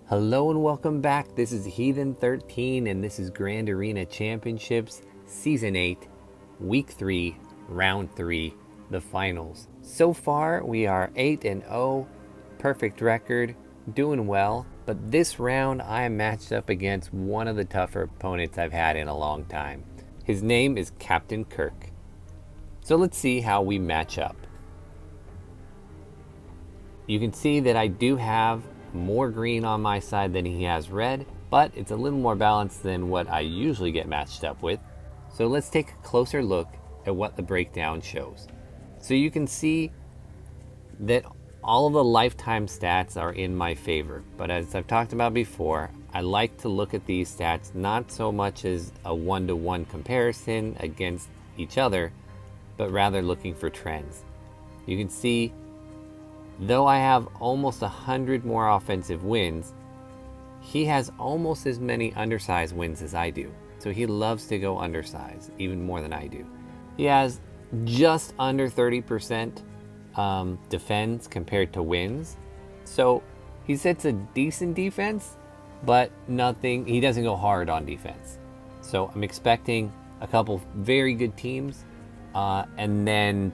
Hello and welcome back. This is Heathen 13 and this is Grand Arena Championships Season 8, Week 3, Round 3, the finals. So far we are 8-0, perfect record, doing well, but this round I am matched up against one of the tougher opponents I've had in a long time. His name is Captain Kirk. So let's see how we match up. You can see that I do have more green on my side than he has red, but it's a little more balanced than what I usually get matched up with. So let's take a closer look at what the breakdown shows. So you can see that all of the lifetime stats are in my favor, but as I've talked about before, I like to look at these stats not so much as a one-to-one comparison against each other, but rather looking for trends. You can see though I have almost 100 more offensive wins, he has almost as many undersized wins as I do. So he loves to go undersized, even more than I do. He has just under 30% defense compared to wins. So he sets a decent defense, but he doesn't go hard on defense. So I'm expecting a couple very good teams, and then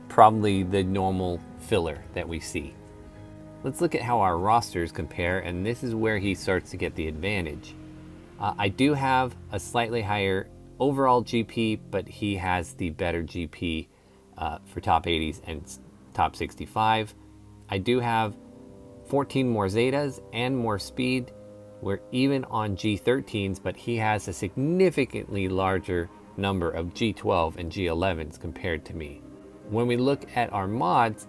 probably the normal filler that we see. Let's look at how our rosters compare, and this is where he starts to get the advantage. I do have a slightly higher overall GP, but he has the better GP for top 80s and top 65. I do have 14 more Zetas and more speed. We're even on G13s, but he has a significantly larger number of G12 and G11s compared to me. When we look at our mods,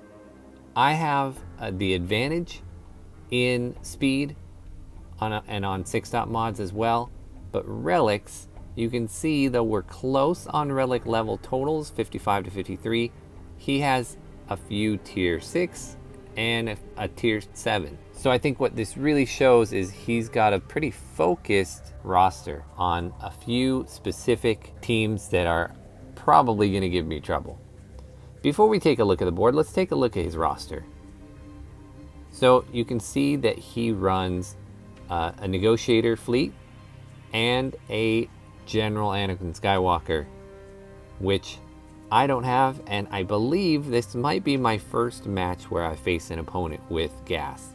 I have the advantage in speed and on 6-dot mods as well, but relics, you can see though we're close on relic level totals, 55 to 53, he has a few tier 6 and a tier 7. So I think what this really shows is he's got a pretty focused roster on a few specific teams that are probably going to give me trouble. Before we take a look at the board, let's take a look at his roster. So you can see that he runs a negotiator fleet and a general Anakin Skywalker, which I don't have, and I believe this might be my first match where I face an opponent with gas.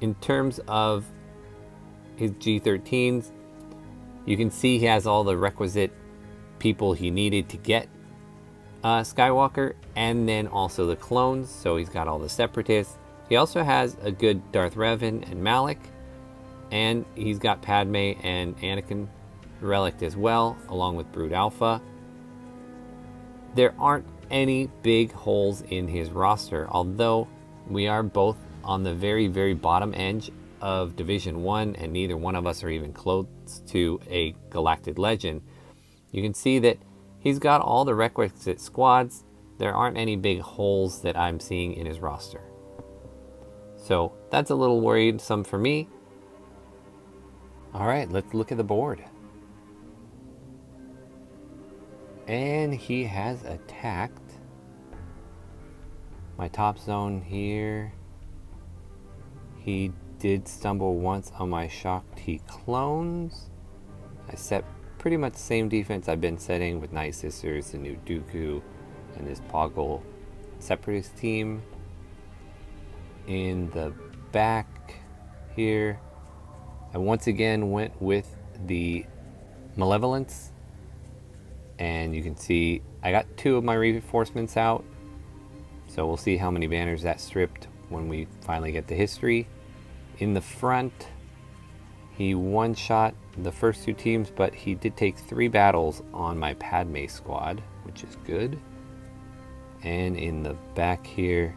In terms of his G13s, you can see he has all the requisite people he needed to get Skywalker, and then also the clones, so he's got all the separatists. He also has a good Darth Revan and Malak, and he's got Padme and Anakin relic as well, along with Brood Alpha. There aren't any big holes in his roster, although we are both on the very, very bottom edge of Division 1, and neither one of us are even close to a Galactic Legend. You can see that he's got all the requisite squads. There aren't any big holes that I'm seeing in his roster. So that's a little worrisome for me. All right, let's look at the board. And he has attacked my top zone here. He did stumble once on my Shock T clones. I set pretty much the same defense I've been setting with Night Sisters, the new Dooku, and this Poggle Separatist team. In the back here, I once again went with the Malevolence, and you can see I got 2 of my reinforcements out, so we'll see how many banners that stripped when we finally get the history. In the front, he one-shot the first 2 teams, but he did take 3 battles on my Padme squad, which is good. And in the back here,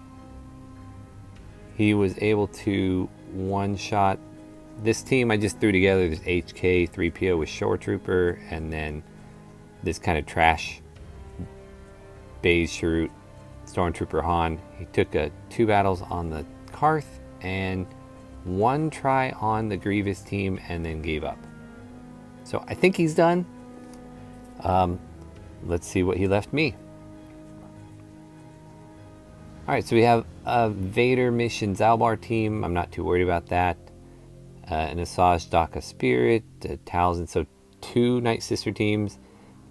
he was able to one-shot this team I just threw together. This HK 3PO with Shore Trooper, and then this kind of trash Baze Chirrut Stormtrooper Han. He took 2 battles on the Karth and 1 try on the Grievous team, and then gave up. So I think he's done. Let's see what he left me. Alright, so we have a Vader Mission Zalbar team. I'm not too worried about that. An Asajj Daka Spirit, a Talzin, so 2 Night Sister teams,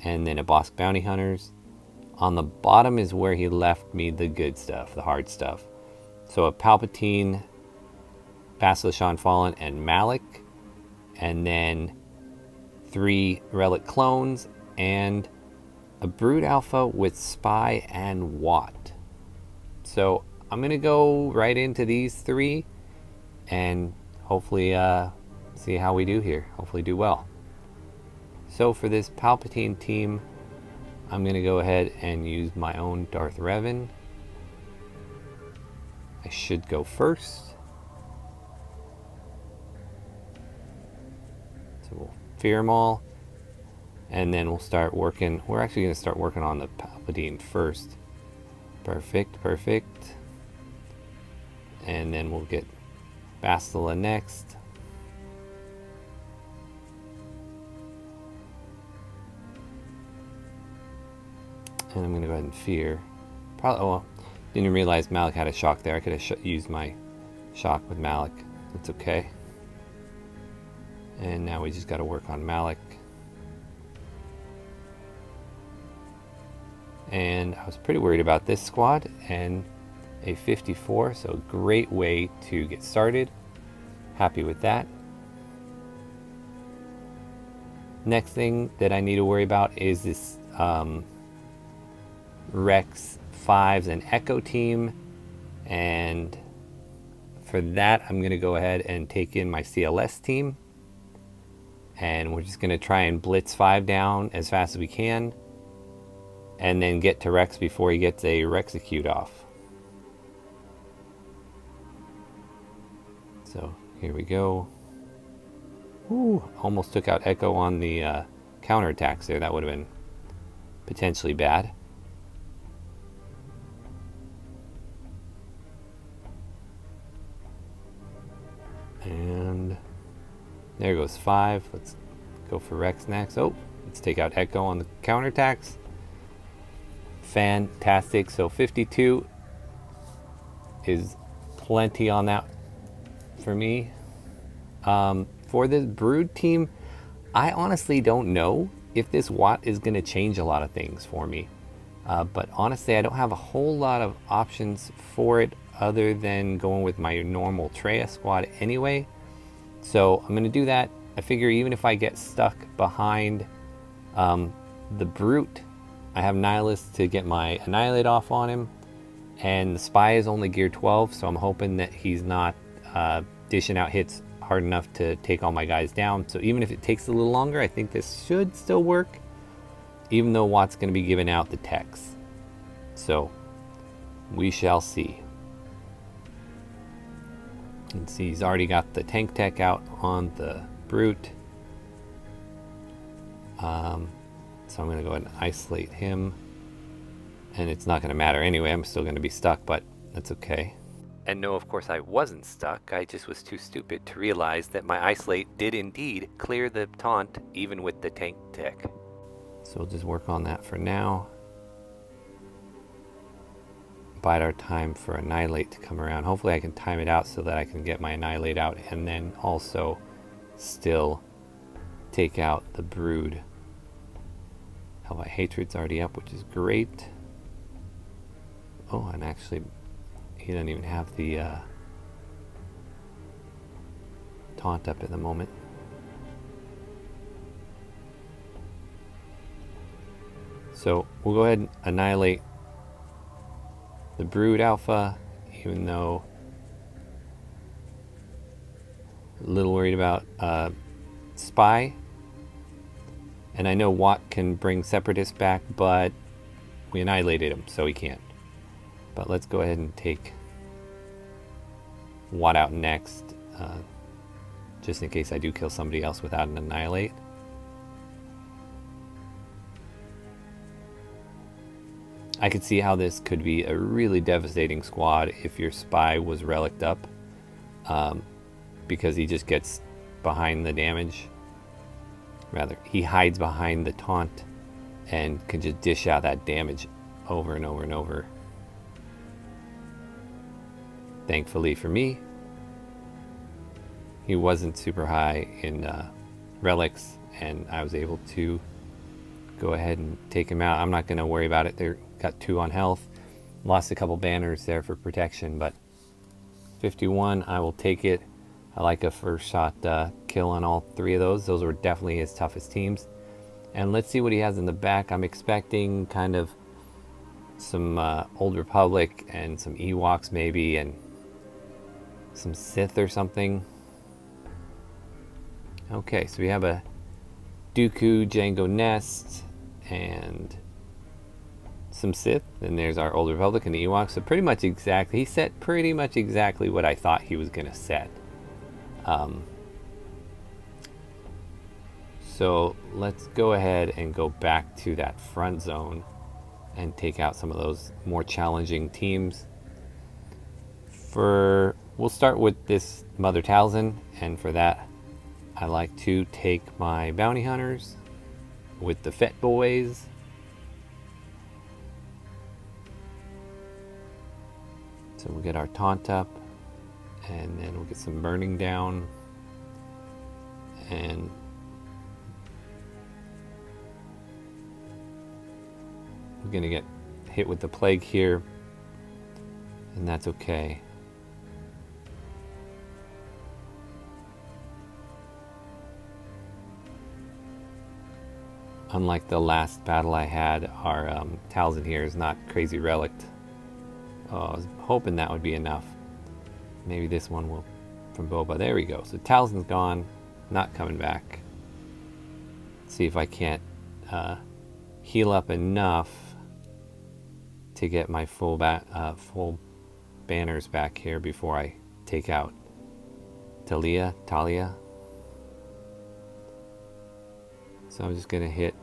and then a Bosk Bounty Hunters. On the bottom is where he left me the good stuff, the hard stuff. So a Palpatine, Basilisk Fallen, and Malak. And then 3 Relic clones, and a Brood Alpha with Spy and Watt. So I'm going to go right into these 3 and hopefully see how we do here. Hopefully do well. So for this Palpatine team, I'm going to go ahead and use my own Darth Revan. I should go first. So we'll fear them all. And then we'll start working. We're actually going to start working on the Palpatine first. Perfect, perfect. And then we'll get Bastila next. And I'm going to go ahead and fear. Probably, oh, well, didn't realize Malak had a shock there. I could have used my shock with Malak. That's okay. And now we just got to work on Malak. And I was pretty worried about this squad, and a 54, so a great way to get started. Happy with that. Next thing that I need to worry about is this Rex 5s and Echo team, and for that I'm going to go ahead and take in my CLS team, and we're just going to try and blitz 5 down as fast as we can, and then get to Rex before he gets a Rexecute off. So here we go. Ooh, almost took out Echo on the counterattacks there. That would have been potentially bad. And there goes 5. Let's go for Rex next. Oh, let's take out Echo on the counterattacks. Fantastic. So 52 is plenty on that for me. For this Brood team, I honestly don't know if this Watt is going to change a lot of things for me. But honestly, I don't have a whole lot of options for it other than going with my normal Traya squad anyway. So I'm going to do that. I figure even if I get stuck behind the Brute, I have Nihilist to get my Annihilate off on him. And the Spy is only gear 12, so I'm hoping that he's not dishing out hits hard enough to take all my guys down. So even if it takes a little longer, I think this should still work, even though Watt's going to be giving out the techs. So we shall see. You can see he's already got the tank tech out on the Brute. So I'm going to go ahead and isolate him. And it's not going to matter anyway. I'm still going to be stuck, but that's okay. And no, of course I wasn't stuck. I just was too stupid to realize that my isolate did indeed clear the taunt even with the tank tech. So we'll just work on that for now. Bide our time for Annihilate to come around. Hopefully I can time it out so that I can get my Annihilate out and then also still take out the Brood. Hellbite Hatred's already up, which is great. Oh, and actually he doesn't even have the taunt up at the moment. So we'll go ahead and annihilate the Brood Alpha, even though a little worried about Spy. And I know Watt can bring Separatists back, but we annihilated him, so he can't. But let's go ahead and take Watt out next, just in case I do kill somebody else without an Annihilate. I could see how this could be a really devastating squad if your Spy was reliced up, because he just gets behind the damage. Rather, he hides behind the taunt and can just dish out that damage over and over and over. thankfully for me, he wasn't super high in relics, and I was able to go ahead and take him out. I'm not going to worry about it. They got 2 on health. Lost a couple banners there for protection, but 51, I will take it. I like a first shot kill on all 3 of those. Those were definitely his toughest teams. And let's see what he has in the back. I'm expecting kind of some Old Republic and some Ewoks maybe, and some Sith or something. Okay, so we have a Dooku, Jango Nest, and some Sith. And there's our Old Republic and the Ewoks. So pretty much exactly, he set pretty much exactly what I thought he was going to set. So let's go ahead and go back to that front zone and take out some of those more challenging teams. We'll start with this Mother Talzin, and for that I like to take my bounty hunters with the Fett boys. So we'll get our taunt up, and then we'll get some burning down, and we're gonna get hit with the plague here, and that's okay. Unlike the last battle I had, our Talzin here is not crazy relicked. Oh, I was hoping that would be enough. Maybe this one will from Boba. There we go. So Talzin's gone, not coming back. Let's see if I can't heal up enough to get my full banners back here before I take out Talia. So I'm just gonna hit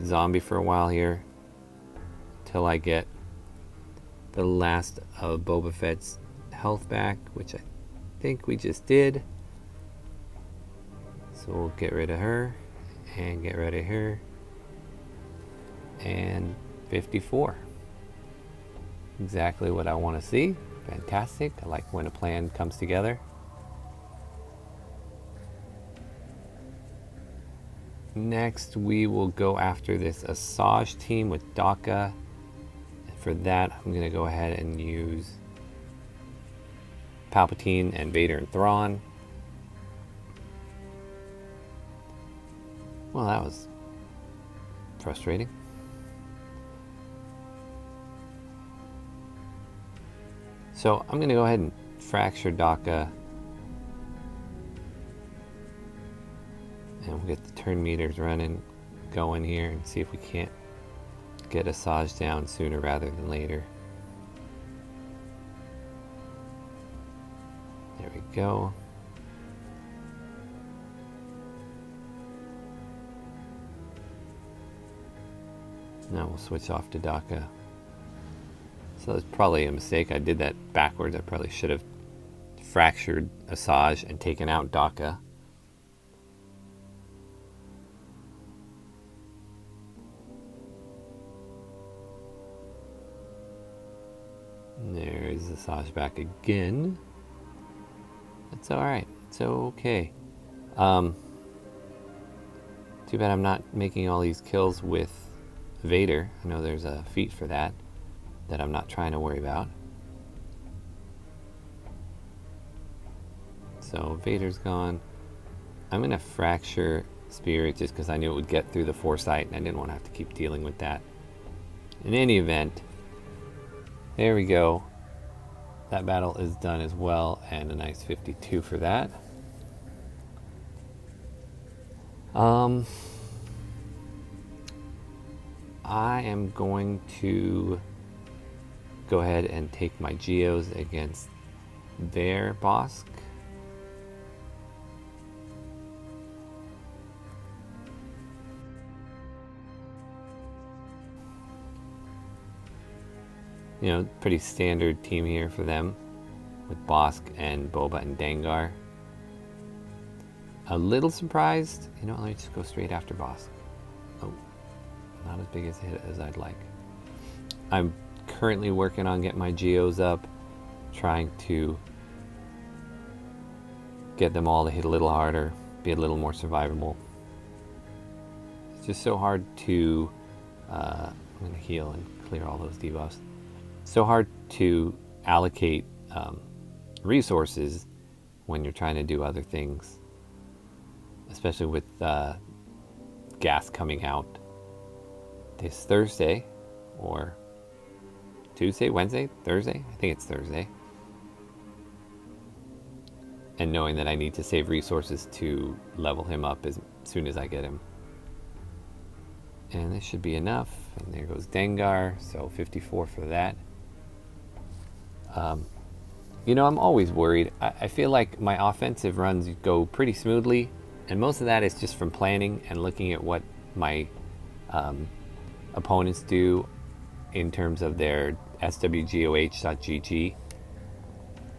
zombie for a while here until I get the last of Boba Fett's health back, which I think we just did. So we'll get rid of her and get rid of her, and 54. Exactly what I want to see. Fantastic. I like when a plan comes together. Next, we will go after this Asajj team with Daka. And for that, I'm going to go ahead and use Palpatine and Vader and Thrawn. Well, that was frustrating. So I'm going to go ahead and fracture Daka. And we'll get the turn meters running, going here, and see if we can't get Asajj down sooner rather than later. There we go. Now we'll switch off to Daka. So that's probably a mistake. I did that backwards. I probably should have fractured Asajj and taken out Daka. There's Asajj back again. That's alright. It's okay. Too bad I'm not making all these kills with Vader. I know there's a feat for that I'm not trying to worry about. So Vader's gone. I'm going to fracture Spirit just because I knew it would get through the foresight and I didn't want to have to keep dealing with that. In any event, there we go. That battle is done as well, and a nice 52 for that. I am going to go ahead and take my Geos against their Bossk. You know, pretty standard team here for them with Bossk and Boba and Dengar. A little surprised. You know, let me just go straight after Bossk. Oh, not as big as a hit as I'd like. I'm currently working on getting my geos up, trying to get them all to hit a little harder, be a little more survivable. It's just so hard to, I'm going to heal and clear all those debuffs. So hard to allocate resources when you're trying to do other things, especially with gas coming out this Thursday, or Tuesday, Wednesday, Thursday? I think it's Thursday. And knowing that I need to save resources to level him up as soon as I get him. And this should be enough. And there goes Dengar, so 54 for that. You know, I'm always worried. I feel like my offensive runs go pretty smoothly, and most of that is just from planning and looking at what my opponents do in terms of their SWGOH.GG.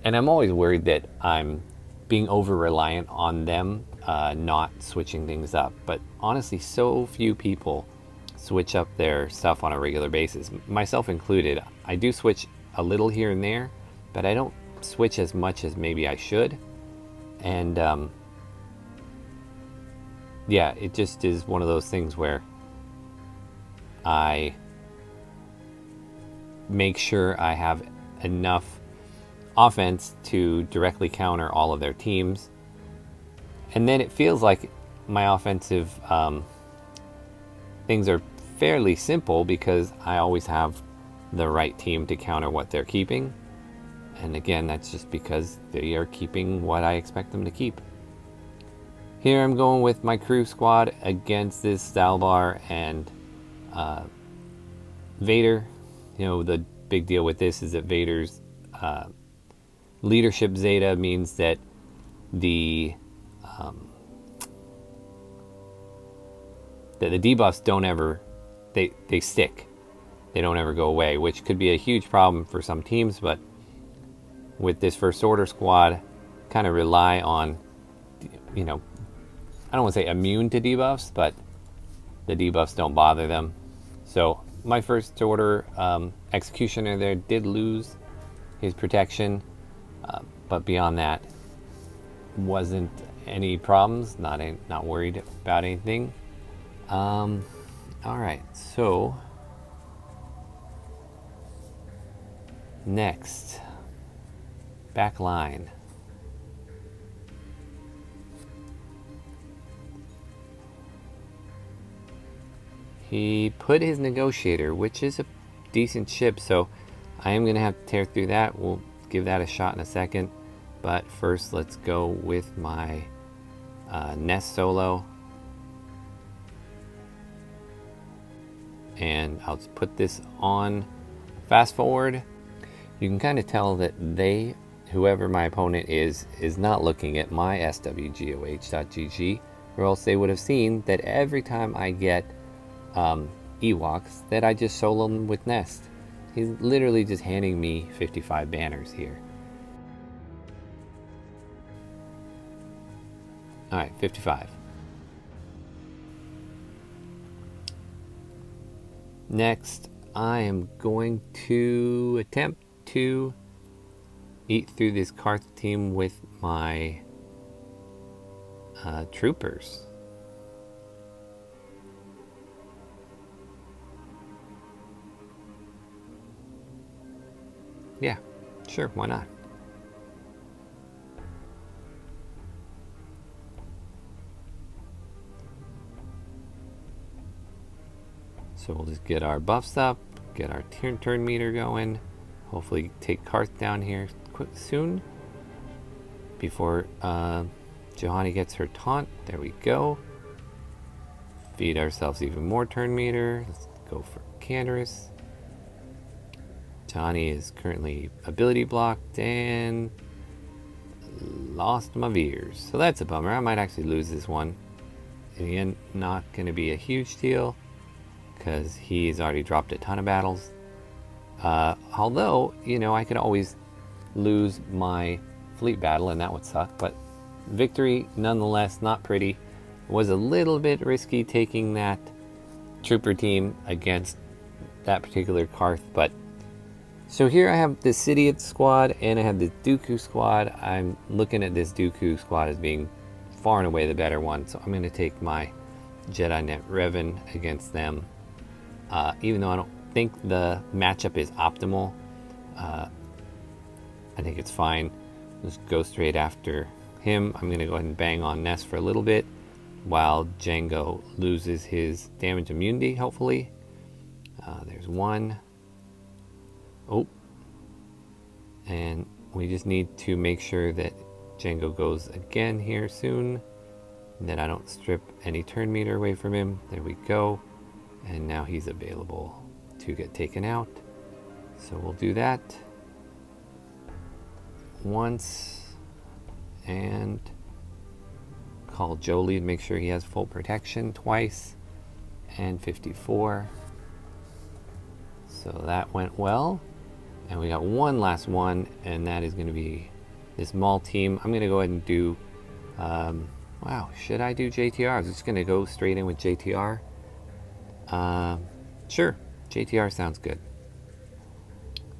And I'm always worried that I'm being over-reliant on them not switching things up. But honestly, so few people switch up their stuff on a regular basis, myself included. I do switch a little here and there, but I don't switch as much as maybe I should. And yeah, it just is one of those things where I make sure I have enough offense to directly counter all of their teams. And then it feels like my offensive things are fairly simple because I always have the right team to counter what they're keeping. And again, that's just because they are keeping what I expect them to keep. Here I'm going with my crew squad against this Stalbar and Vader. You know, the big deal with this is that Vader's leadership Zeta means that the debuffs don't ever, they stick. They don't ever go away, which could be a huge problem for some teams, but with this First Order squad, kind of rely on, you know, I don't want to say immune to debuffs, but the debuffs don't bother them. So my First Order executioner there did lose his protection, but beyond that, wasn't any problems. Not worried about anything. All right, so next, back line. He put his negotiator, which is a decent ship, so I am going to have to tear through that. We'll give that a shot in a second. But first, let's go with my Nest solo. And I'll just put this on fast forward. You can kind of tell that whoever my opponent is not looking at my SWGOH.GG, or else they would have seen that every time I get Ewoks, that I just solo them with Nest. He's literally just handing me 55 banners here. Alright, 55. Next, I am going to attempt to eat through this Karth team with my troopers. Yeah, sure, why not? So we'll just get our buffs up, get our turn meter going, hopefully take Karth down here soon before Juhani gets her taunt. There we go. Feed ourselves even more turn meter. Let's go for Canderous. Juhani is currently ability blocked and lost my Veers. So that's a bummer. I might actually lose this one. In the end, not going to be a huge deal, because he's already dropped a ton of battles. Although, you know, I could always lose my fleet battle, and that would suck. But victory, nonetheless, not pretty. It was a little bit risky taking that trooper team against that particular Karth. But so here I have the Sidiot squad and I have the Dooku squad. I'm looking at this Dooku squad as being far and away the better one, so I'm going to take my Jedi Knight Revan against them. Even though I don't think the matchup is optimal, I think it's fine. Just go straight after him. I'm going to go ahead and bang on Ness for a little bit while Jango loses his damage immunity, hopefully. There's one. Oh. And we just need to make sure that Jango goes again here soon, and that I don't strip any turn meter away from him. There we go. And now he's available to get taken out. So we'll do that once and call Jolie to make sure he has full protection twice, and 54. So that went well. And we got one last one, and that is going to be this Maul team. I'm going to go ahead and do, wow, should I do JTR? I was just going to go straight in with JTR. Sure, JTR sounds good.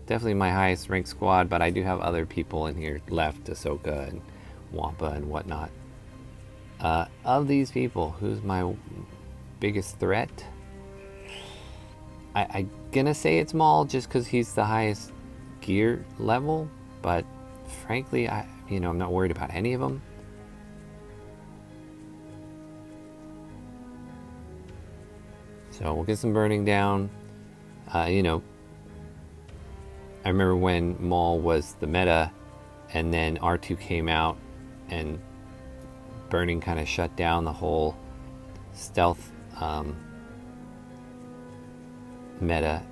Definitely my highest ranked squad, but I do have other people in here left, Ahsoka and Wampa and whatnot. Of these people, who's my biggest threat? I'm gonna say it's Maul just because he's the highest gear level, but frankly, I'm not worried about any of them. So we'll get some burning down. I remember when Maul was the meta, and then R2 came out, and burning kind of shut down the whole stealth meta.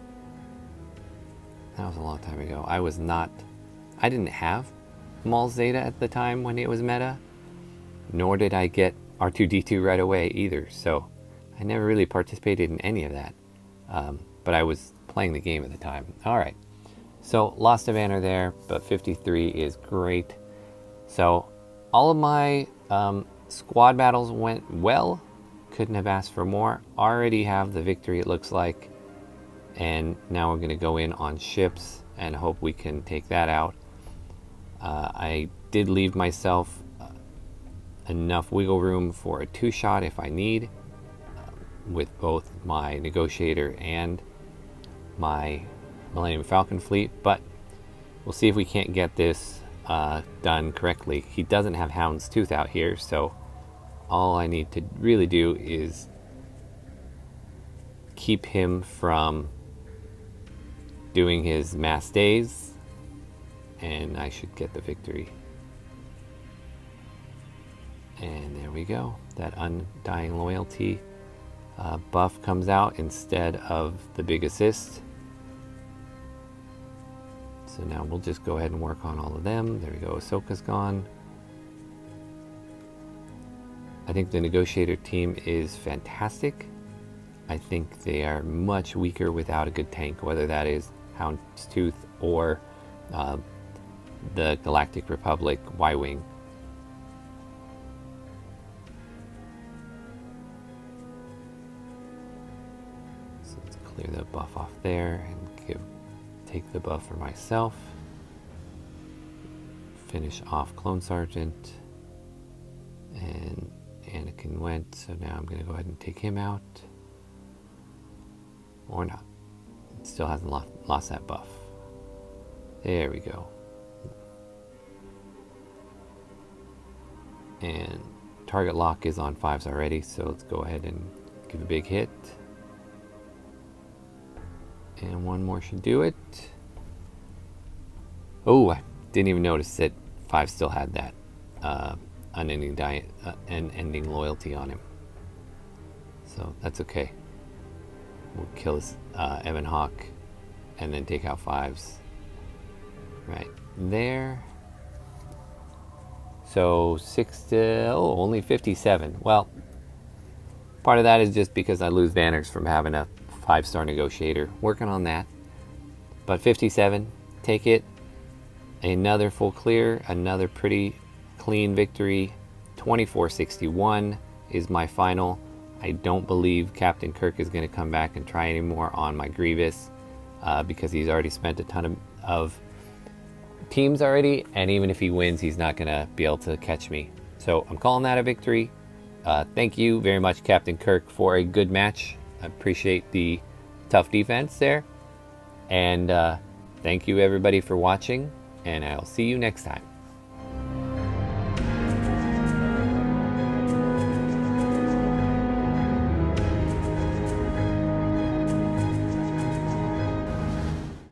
That was a long time ago. I didn't have Maul Zeta at the time when it was meta, nor did I get R2-D2 right away either, so I never really participated in any of that, but I was playing the game at the time. Alright, so lost a banner there, but 53 is great. So all of my squad battles went well. Couldn't have asked for more. Already have the victory, it looks like. And now we're going to go in on ships and hope we can take that out. I did leave myself enough wiggle room for a 2-shot if I need, with both my Negotiator and my Millennium Falcon fleet, but we'll see if we can't get this done correctly. He doesn't have Hound's Tooth out here, so all I need to really do is keep him from doing his mass days, and I should get the victory. And there we go. That Undying Loyalty buff comes out instead of the big assist. So now we'll just go ahead and work on all of them. There we go. Ahsoka's gone. I think the Negotiator team is fantastic. I think they are much weaker without a good tank, whether that is Hound's Tooth or the Galactic Republic Y-Wing. So let's clear the buff off there and take the buff for myself. Finish off Clone Sergeant, and Anakin went, so now I'm going to go ahead and take him out. Or not. It still hasn't lost that buff. There we go. And target lock is on 5s already, so let's go ahead and give a big hit. And one more should do it. Oh, I didn't even notice that 5 still had that unending ending loyalty on him. So that's okay. We'll kill this Evan Hawk and then take out 5s right there. So only 57. Well, part of that is just because I lose banners from having a 5-star Negotiator. Working on that. But 57, take it. Another full clear, another pretty clean victory. 2461 is my final. I don't believe Captain Kirk is going to come back and try anymore on my Grievous because he's already spent a ton of teams already, and even if he wins, he's not going to be able to catch me. So I'm calling that a victory. Thank you very much, Captain Kirk, for a good match. I appreciate the tough defense there. And thank you, everybody, for watching, and I'll see you next time.